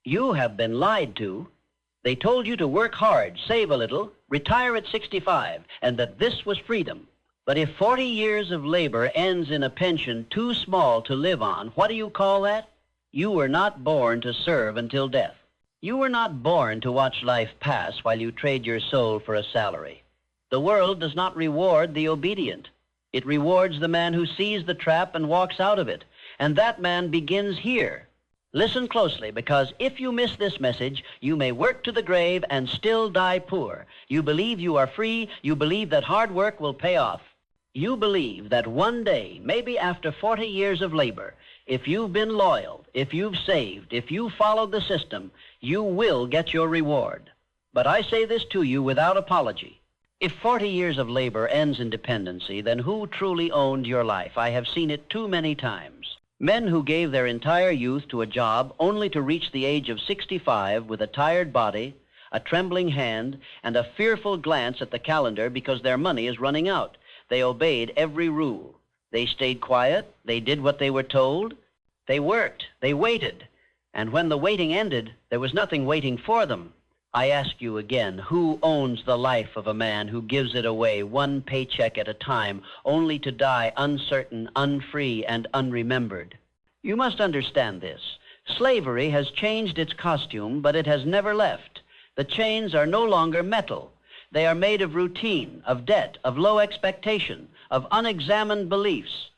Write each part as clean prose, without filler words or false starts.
You have been lied to. They told you to work hard, save a little, retire at 65, and that this was freedom. But if 40 years of labor ends in a pension too small to live on, what do you call that? You were not born to serve until death. You were not born to watch life pass while you trade your soul for a salary. The world does not reward the obedient. It rewards the man who sees the trap and walks out of it. And that man begins here. Listen closely, because if you miss this message, you may work to the grave and still die poor. You believe you are free. You believe that hard work will pay off. You believe that one day, maybe after 40 years of labor, if you've been loyal, if you've saved, if you followed the system, you will get your reward. But I say this to you without apology. If 40 years of labor ends in dependency, then who truly owned your life? I have seen it too many times. Men who gave their entire youth to a job only to reach the age of 65 with a tired body, a trembling hand, and a fearful glance at the calendar because their money is running out. They obeyed every rule. They stayed quiet. They did what they were told. They worked. They waited. And when the waiting ended, there was nothing waiting for them. I ask you again, who owns the life of a man who gives it away one paycheck at a time, only to die uncertain, unfree, and unremembered? You must understand this. Slavery has changed its costume, but it has never left. The chains are no longer metal. They are made of routine, of debt, of low expectation, of unexamined beliefs.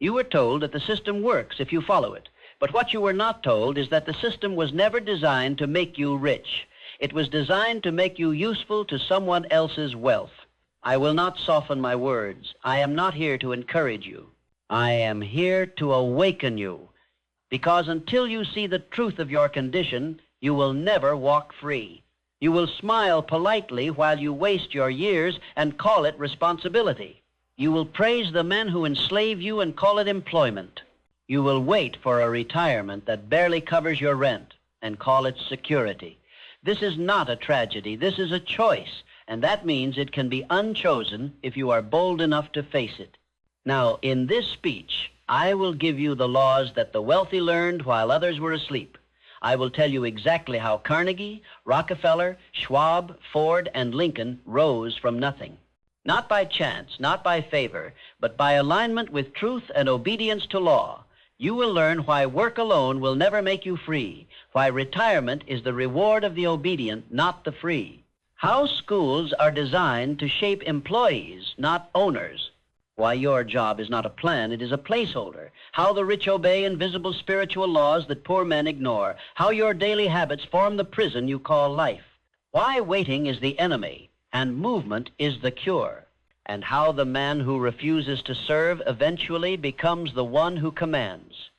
You were told that the system works if you follow it, but what you were not told is that the system was never designed to make you rich. It was designed to make you useful to someone else's wealth. I will not soften my words. I am not here to encourage you. I am here to awaken you, because until you see the truth of your condition, you will never walk free. You will smile politely while you waste your years and call it responsibility. You will praise the men who enslave you and call it employment. You will wait for a retirement that barely covers your rent and call it security. This is not a tragedy. This is a choice, and that means it can be unchosen if you are bold enough to face it. Now, in this speech, I will give you the laws that the wealthy learned while others were asleep. I will tell you exactly how Carnegie, Rockefeller, Schwab, Ford, and Lincoln rose from nothing. Not by chance, not by favor, but by alignment with truth and obedience to law. You will learn why work alone will never make you free, why retirement is the reward of the obedient, not the free. How schools are designed to shape employees, not owners. Why your job is not a plan, it is a placeholder. How the rich obey invisible spiritual laws that poor men ignore. How your daily habits form the prison you call life. Why waiting is the enemy and movement is the cure. And how the man who refuses to serve eventually becomes the one who commands.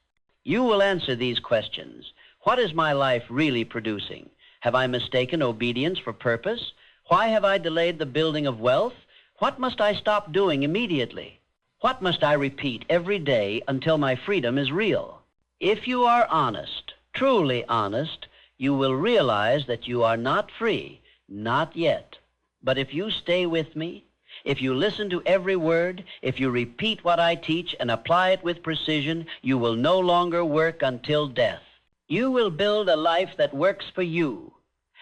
You will answer these questions. What is my life really producing? Have I mistaken obedience for purpose? Why have I delayed the building of wealth? What must I stop doing immediately? What must I repeat every day until my freedom is real? If you are honest, truly honest, you will realize that you are not free, not yet. But if you stay with me, if you listen to every word, if you repeat what I teach and apply it with precision, you will no longer work until death. You will build a life that works for you.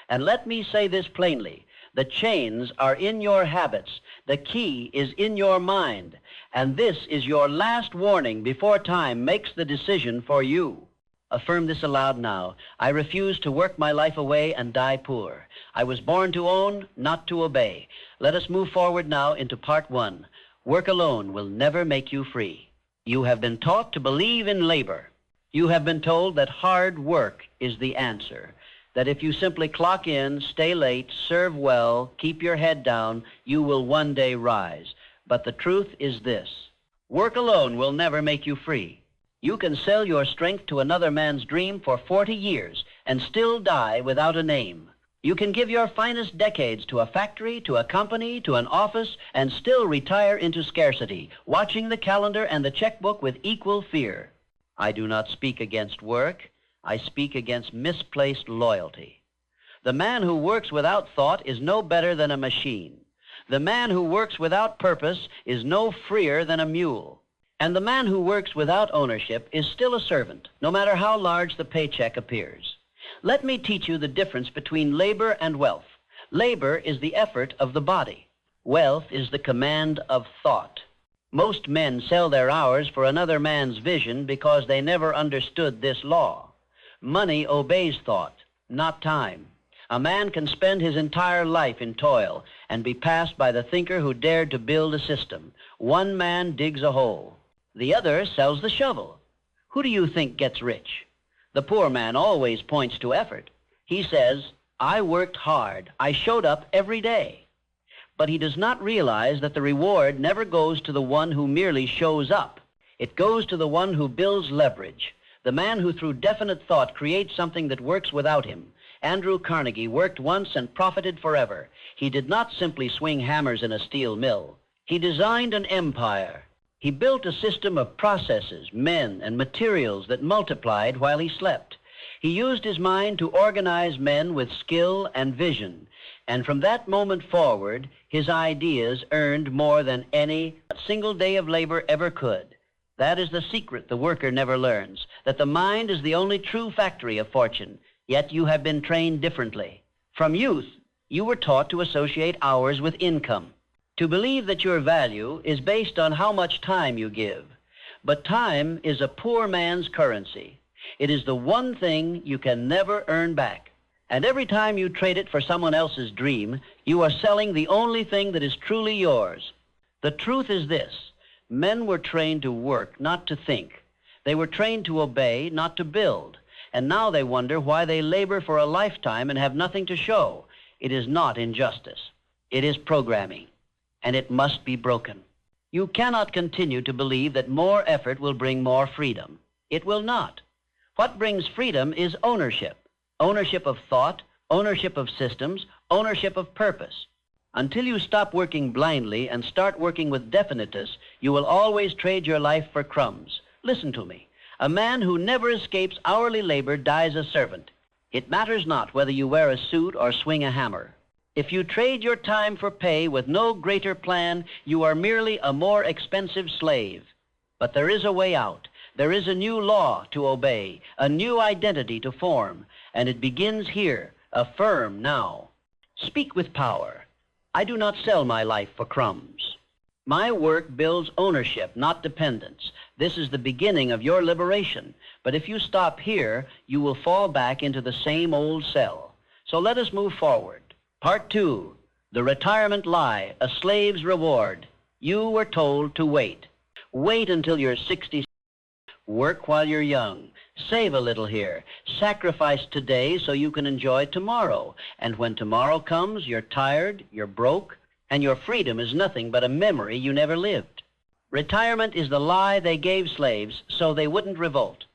And let me say this plainly. The chains are in your habits. The key is in your mind. And this is your last warning before time makes the decision for you. Affirm this aloud now. I refuse to work my life away and die poor. I was born to own, not to obey. Let us move forward now into part one. Work alone will never make you free. You have been taught to believe in labor. You have been told that hard work is the answer. That if you simply clock in, stay late, serve well, keep your head down, you will one day rise. But the truth is this. Work alone will never make you free. You can sell your strength to another man's dream for 40 years and still die without a name. You can give your finest decades to a factory, to a company, to an office, and still retire into scarcity, watching the calendar and the checkbook with equal fear. I do not speak against work. I speak against misplaced loyalty. The man who works without thought is no better than a machine. The man who works without purpose is no freer than a mule. And the man who works without ownership is still a servant, no matter how large the paycheck appears. Let me teach you the difference between labor and wealth. Labor is the effort of the body. Wealth is the command of thought. Most men sell their hours for another man's vision because they never understood this law. Money obeys thought, not time. A man can spend his entire life in toil and be passed by the thinker who dared to build a system. One man digs a hole. The other sells the shovel. Who do you think gets rich? The poor man always points to effort. He says, "I worked hard. I showed up every day." But he does not realize that the reward never goes to the one who merely shows up. It goes to the one who builds leverage, the man who through definite thought creates something that works without him. Andrew Carnegie worked once and profited forever. He did not simply swing hammers in a steel mill. He designed an empire. He built a system of processes, men, and materials that multiplied while he slept. He used his mind to organize men with skill and vision, and from that moment forward, his ideas earned more than any single day of labor ever could. That is the secret the worker never learns, that the mind is the only true factory of fortune, yet you have been trained differently. From youth, you were taught to associate hours with income, to believe that your value is based on how much time you give. But time is a poor man's currency. It is the one thing you can never earn back. And every time you trade it for someone else's dream, you are selling the only thing that is truly yours. The truth is this: men were trained to work, not to think. They were trained to obey, not to build. And now they wonder why they labor for a lifetime and have nothing to show. It is not injustice. It is programming, and it must be broken. You cannot continue to believe that more effort will bring more freedom. It will not. What brings freedom is ownership. Ownership of thought, ownership of systems, ownership of purpose. Until you stop working blindly and start working with definiteness, you will always trade your life for crumbs. Listen to me. A man who never escapes hourly labor dies a servant. It matters not whether you wear a suit or swing a hammer. If you trade your time for pay with no greater plan, you are merely a more expensive slave. But there is a way out. There is a new law to obey, a new identity to form, and it begins here. Affirm now. Speak with power. I do not sell my life for crumbs. My work builds ownership, not dependence. This is the beginning of your liberation. But if you stop here, you will fall back into the same old cell. So let us move forward. Part 2, the retirement lie, a slave's reward. You were told to wait. Wait until you're 60. Work while you're young. Save a little here. Sacrifice today so you can enjoy tomorrow. And when tomorrow comes, you're tired, you're broke, and your freedom is nothing but a memory you never lived. Retirement is the lie they gave slaves so they wouldn't revolt.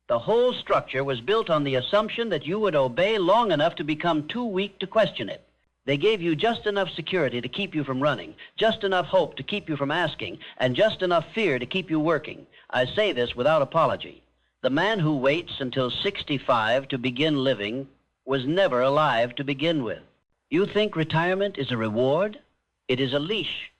The whole structure was built on the assumption that you would obey long enough to become too weak to question it. They gave you just enough security to keep you from running, just enough hope to keep you from asking, and just enough fear to keep you working. I say this without apology. The man who waits until 65 to begin living was never alive to begin with. You think retirement is a reward? It is a leash.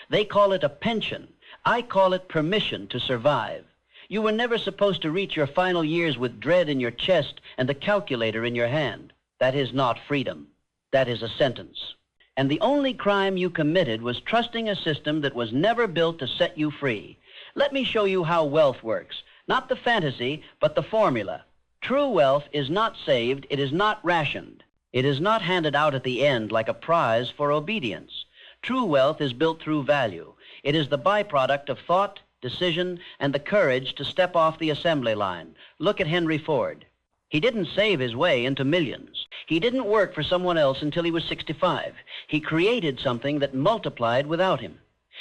They call it a pension. I call it permission to survive. You were never supposed to reach your final years with dread in your chest and the calculator in your hand. That is not freedom. That is a sentence. And the only crime you committed was trusting a system that was never built to set you free. Let me show you how wealth works. Not the fantasy, but the formula. True wealth is not saved. It is not rationed. It is not handed out at the end like a prize for obedience. True wealth is built through value. It is the byproduct of thought, decision, and the courage to step off the assembly line. Look at Henry Ford. He didn't save his way into millions. He didn't work for someone else until he was 65. He created something that multiplied without him.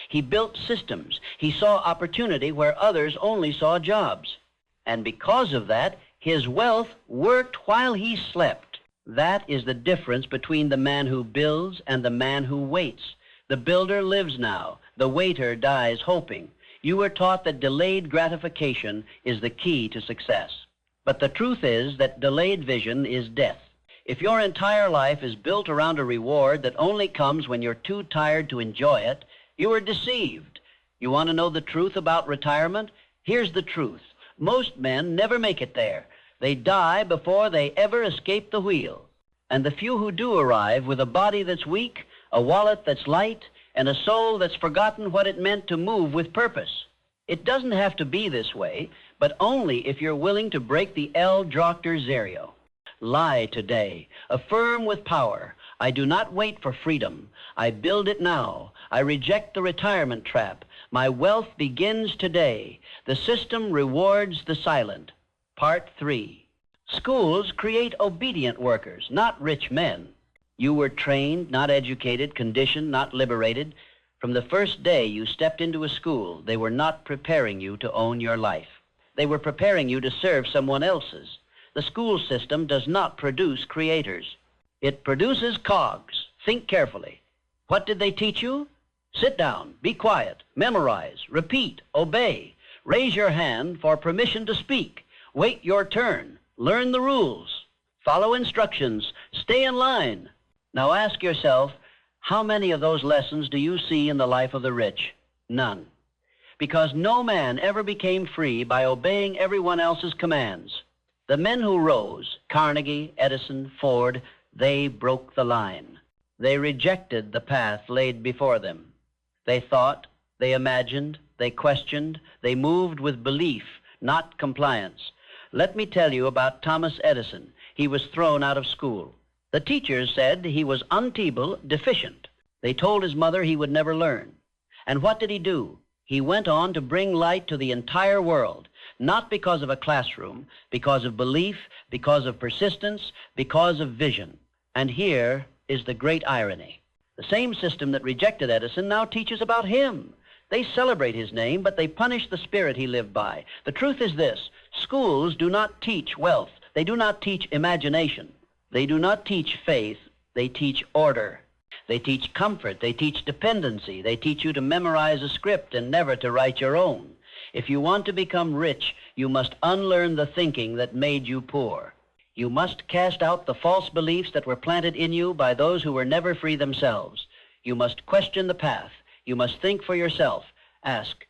He built systems. He saw opportunity where others only saw jobs. And because of that, his wealth worked while he slept. That is the difference between the man who builds and the man who waits. The builder lives now. The waiter dies hoping. You were taught that delayed gratification is the key to success. But the truth is that delayed vision is death. If your entire life is built around a reward that only comes when you're too tired to enjoy it, you are deceived. You want to know the truth about retirement? Here's the truth. Most men never make it there. They die before they ever escape the wheel. And the few who do arrive with a body that's weak, a wallet that's light, and a soul that's forgotten what it meant to move with purpose. It doesn't have to be this way, but only if you're willing to break the L-Drochter-Zerio. Lie today. Affirm with power. I do not wait for freedom. I build it now. I reject the retirement trap. My wealth begins today. The system rewards the silent. Part 3. Schools create obedient workers, not rich men. You were trained, not educated, conditioned, not liberated. From the first day you stepped into a school, they were not preparing you to own your life. They were preparing you to serve someone else's. The school system does not produce creators. It produces cogs. Think carefully. What did they teach you? Sit down, be quiet, memorize, repeat, obey. Raise your hand for permission to speak. Wait your turn. Learn the rules. Follow instructions. Stay in line. Now ask yourself, how many of those lessons do you see in the life of the rich? None. Because no man ever became free by obeying everyone else's commands. The men who rose, Carnegie, Edison, Ford, they broke the line. They rejected the path laid before them. They thought, they imagined, they questioned, they moved with belief, not compliance. Let me tell you about Thomas Edison. He was thrown out of school. The teachers said he was unteachable, deficient. They told his mother he would never learn. And what did he do? He went on to bring light to the entire world, not because of a classroom, because of belief, because of persistence, because of vision. And here is the great irony. The same system that rejected Edison now teaches about him. They celebrate his name, but they punish the spirit he lived by. The truth is this: schools do not teach wealth. They do not teach imagination. They do not teach faith. They teach order. They teach comfort. They teach dependency. They teach you to memorize a script and never to write your own. If you want to become rich, you must unlearn the thinking that made you poor. You must cast out the false beliefs that were planted in you by those who were never free themselves. You must question the path. You must think for yourself. Ask,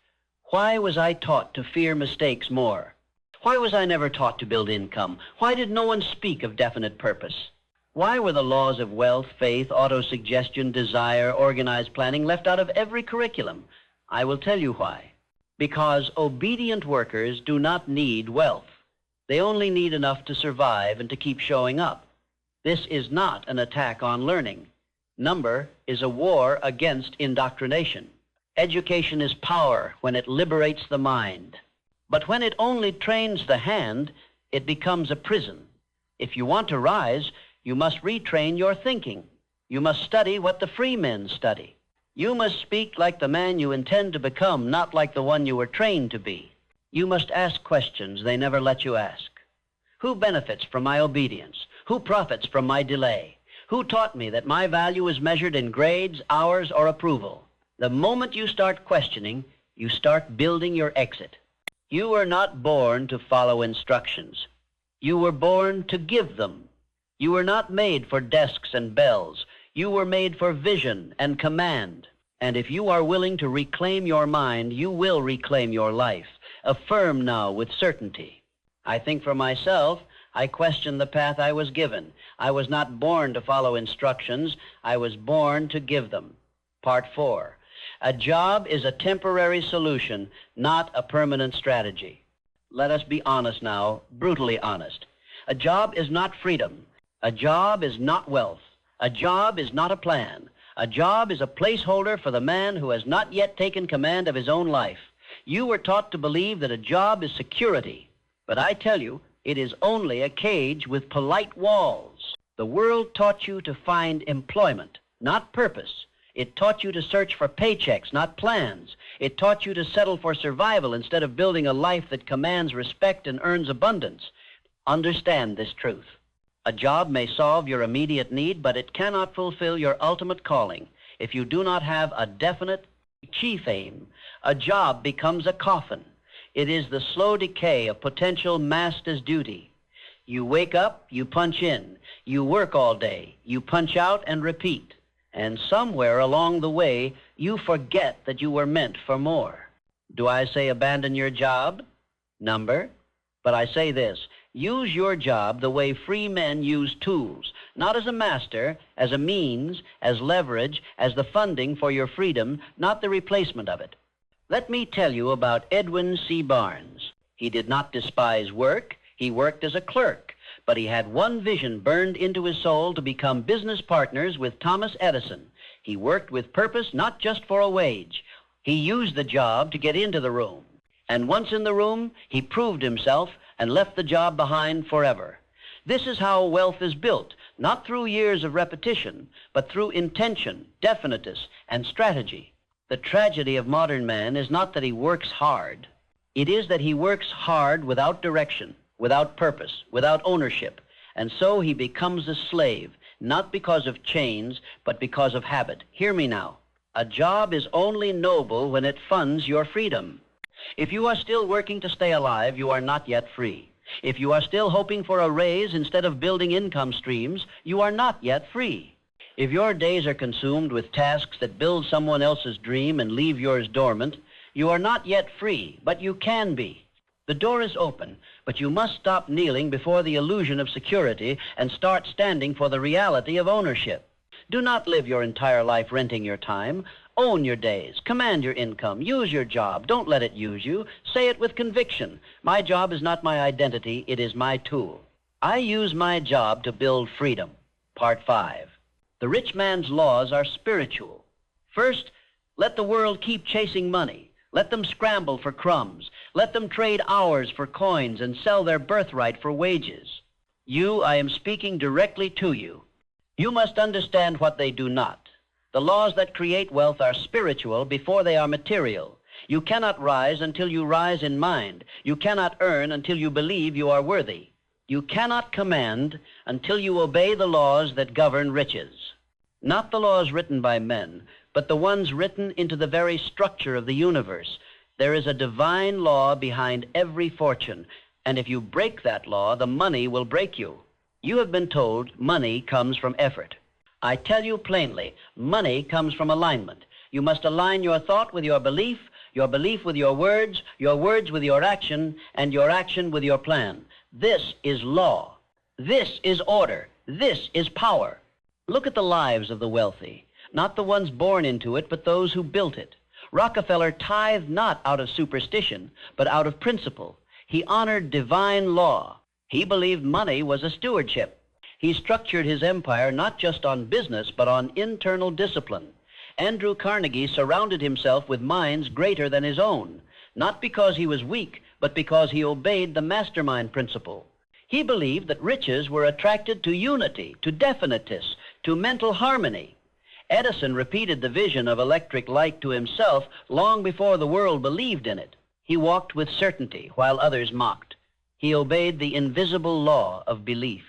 why was I taught to fear mistakes more? Why was I never taught to build income? Why did no one speak of definite purpose? Why were the laws of wealth, faith, autosuggestion, desire, organized planning left out of every curriculum? I will tell you why. Because obedient workers do not need wealth. They only need enough to survive and to keep showing up. This is not an attack on learning. Number is a war against indoctrination. Education is power when it liberates the mind. But when it only trains the hand, it becomes a prison. If you want to rise, you must retrain your thinking. You must study what the free men study. You must speak like the man you intend to become, not like the one you were trained to be. You must ask questions they never let you ask. Who benefits from my obedience? Who profits from my delay? Who taught me that my value is measured in grades, hours, or approval? The moment you start questioning, you start building your exit. You were not born to follow instructions. You were born to give them. You were not made for desks and bells. You were made for vision and command. And if you are willing to reclaim your mind, you will reclaim your life. Affirm now with certainty. I think for myself, I question the path I was given. I was not born to follow instructions. I was born to give them. Part 4. A job is a temporary solution, not a permanent strategy. Let us be honest now, brutally honest. A job is not freedom. A job is not wealth. A job is not a plan. A job is a placeholder for the man who has not yet taken command of his own life. You were taught to believe that a job is security, but I tell you, it is only a cage with polite walls. The world taught you to find employment, not purpose. It taught you to search for paychecks, not plans. It taught you to settle for survival instead of building a life that commands respect and earns abundance. Understand this truth. A job may solve your immediate need, but it cannot fulfill your ultimate calling. If you do not have a definite chief aim, a job becomes a coffin. It is the slow decay of potential masked as duty. You wake up, you punch in. You work all day. You punch out and repeat. And somewhere along the way, you forget that you were meant for more. Do I say abandon your job? Number. But I say this, Use your job the way free men use tools, not as a master, as a means, as leverage, as the funding for your freedom, not the replacement of it. Let me tell you about Edwin C. Barnes. He did not despise work. He worked as a clerk, but he had one vision burned into his soul to become business partners with Thomas Edison. He worked with purpose, not just for a wage. He used the job to get into the room. And once in the room, he proved himself and left the job behind forever. This is how wealth is built, not through years of repetition, but through intention, definiteness, and strategy. The tragedy of modern man is not that he works hard. It is that he works hard without direction, without purpose, without ownership, and so he becomes a slave, not because of chains, but because of habit. Hear me now. A job is only noble when it funds your freedom. If you are still working to stay alive, you are not yet free. If you are still hoping for a raise instead of building income streams, you are not yet free. If your days are consumed with tasks that build someone else's dream and leave yours dormant, you are not yet free, but you can be. The door is open, but you must stop kneeling before the illusion of security and start standing for the reality of ownership. Do not live your entire life renting your time. Own your days. Command your income. Use your job. Don't let it use you. Say it with conviction. My job is not my identity. It is my tool. I use my job to build freedom. Part 5. The rich man's laws are spiritual. First, let the world keep chasing money. Let them scramble for crumbs. Let them trade hours for coins and sell their birthright for wages. I am speaking directly to you. You must understand what they do not. The laws that create wealth are spiritual before they are material. You cannot rise until you rise in mind. You cannot earn until you believe you are worthy. You cannot command until you obey the laws that govern riches. Not the laws written by men, but the ones written into the very structure of the universe. There is a divine law behind every fortune, and if you break that law, the money will break you. You have been told money comes from effort. I tell you plainly, money comes from alignment. You must align your thought with your belief with your words with your action, and your action with your plan. This is law. This is order. This is power. Look at the lives of the wealthy, not the ones born into it, but those who built it. Rockefeller tithed not out of superstition, but out of principle. He honored divine law. He believed money was a stewardship. He structured his empire not just on business, but on internal discipline. Andrew Carnegie surrounded himself with minds greater than his own, not because he was weak, but because he obeyed the mastermind principle. He believed that riches were attracted to unity, to definiteness, to mental harmony. Edison repeated the vision of electric light to himself long before the world believed in it. He walked with certainty while others mocked. He obeyed the invisible law of belief.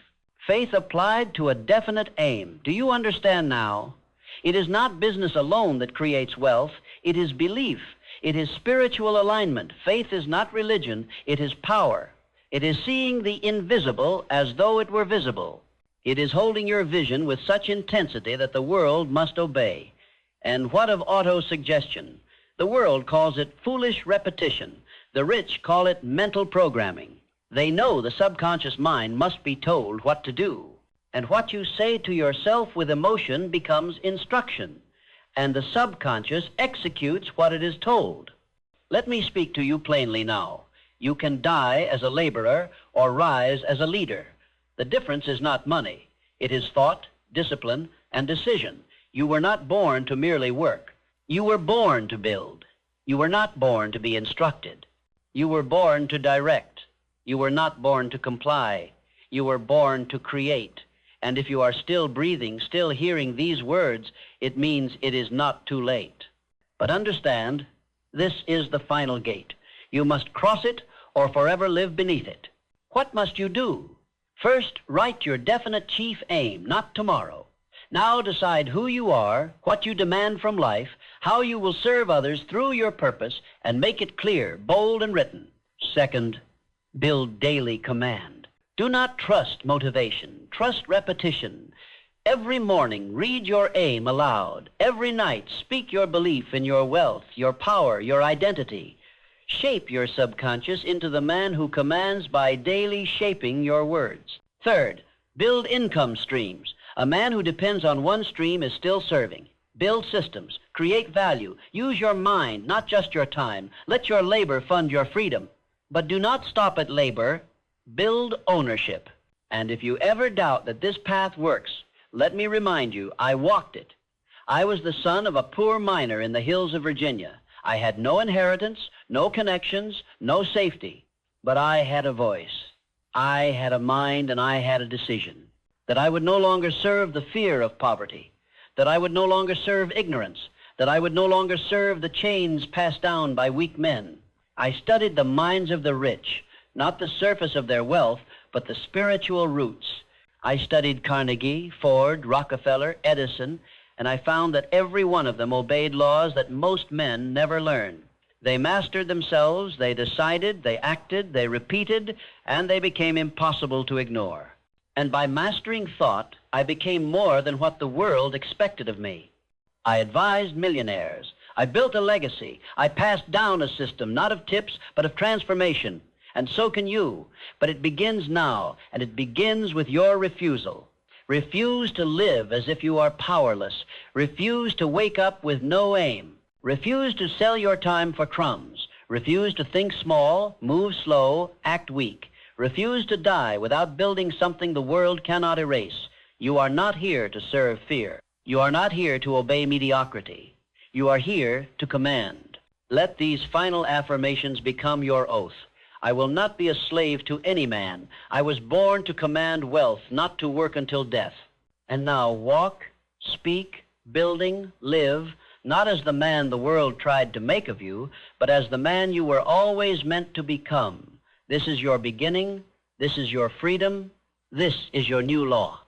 Faith applied to a definite aim. Do you understand now? It is not business alone that creates wealth. It is belief. It is spiritual alignment. Faith is not religion. It is power. It is seeing the invisible as though it were visible. It is holding your vision with such intensity that the world must obey. And what of auto-suggestion? The world calls it foolish repetition. The rich call it mental programming. They know the subconscious mind must be told what to do. And what you say to yourself with emotion becomes instruction. And the subconscious executes what it is told. Let me speak to you plainly now. You can die as a laborer or rise as a leader. The difference is not money. It is thought, discipline, and decision. You were not born to merely work. You were born to build. You were not born to be instructed. You were born to direct. You were not born to comply. You were born to create. And if you are still breathing, still hearing these words, it means it is not too late. But understand, this is the final gate. You must cross it or forever live beneath it. What must you do? First, write your definite chief aim, not tomorrow. Now decide who you are, what you demand from life, how you will serve others through your purpose, and make it clear, bold, and written. Second, build daily command. Do not trust motivation. Trust repetition. Every morning, read your aim aloud. Every night, speak your belief in your wealth, your power, your identity. Shape your subconscious into the man who commands by daily shaping your words. Third, build income streams. A man who depends on one stream is still serving. Build systems. Create value. Use your mind, not just your time. Let your labor fund your freedom. But do not stop at labor. Build ownership. And if you ever doubt that this path works, let me remind you, I walked it. I was the son of a poor miner in the hills of Virginia. I had no inheritance, no connections, no safety. But I had a voice. I had a mind, and I had a decision. That I would no longer serve the fear of poverty. That I would no longer serve ignorance. That I would no longer serve the chains passed down by weak men. I studied the minds of the rich, not the surface of their wealth, but the spiritual roots. I studied Carnegie, Ford, Rockefeller, Edison, and I found that every one of them obeyed laws that most men never learn. They mastered themselves, they decided, they acted, they repeated, and they became impossible to ignore. And by mastering thought, I became more than what the world expected of me. I advised millionaires. I built a legacy. I passed down a system, not of tips, but of transformation. And so can you. But it begins now, and it begins with your refusal. Refuse to live as if you are powerless. Refuse to wake up with no aim. Refuse to sell your time for crumbs. Refuse to think small, move slow, act weak. Refuse to die without building something the world cannot erase. You are not here to serve fear. You are not here to obey mediocrity. You are here to command. Let these final affirmations become your oath. I will not be a slave to any man. I was born to command wealth, not to work until death. And now walk, speak, building, live, not as the man the world tried to make of you, but as the man you were always meant to become. This is your beginning. This is your freedom. This is your new law.